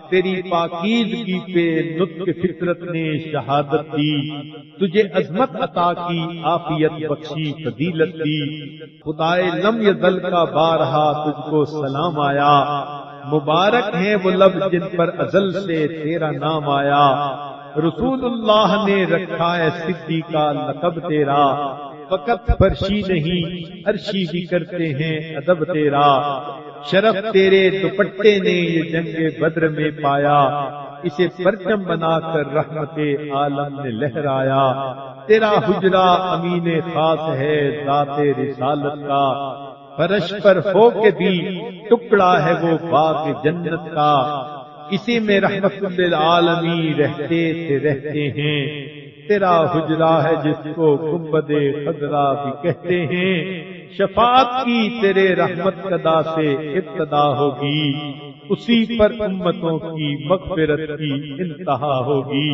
تیری پاکیزگی پہ نطق فطرت نے شہادت دی، تجھے عظمت عطا کی، عافیت بخشی، فضیلت دی، خدائے لم یزل کا بارہا تجھ کو سلام آیا، مبارک ہیں وہ لب جن پر ازل سے تیرا نام آیا، رسول اللہ نے رکھا ہے صدیق کا لقب تیرا، فقط فرشی نہیں عرشی بھی کرتے ہیں ادب تیرا، شرف تیرے دوپٹے نے یہ جنگ بدر میں پایا، اسے پرچم بنا کر رحمت عالم نے لہرایا، تیرا حجرہ امین خاص ہے ذات رسالت کا، فرش پر ہو کے بھی ٹکڑا ہے وہ باغ جنت کا، اسی میں رحمت للعالمین رہتے تھے رہتے ہیں، تیرا حجرہ ہے جس کو گنبد خضرا بھی کہتے ہیں، شفاعت کی تیرے رحمت قدا سے ابتدا ہوگی، اسی پر امتوں کی مغفرت کی انتہا ہوگی۔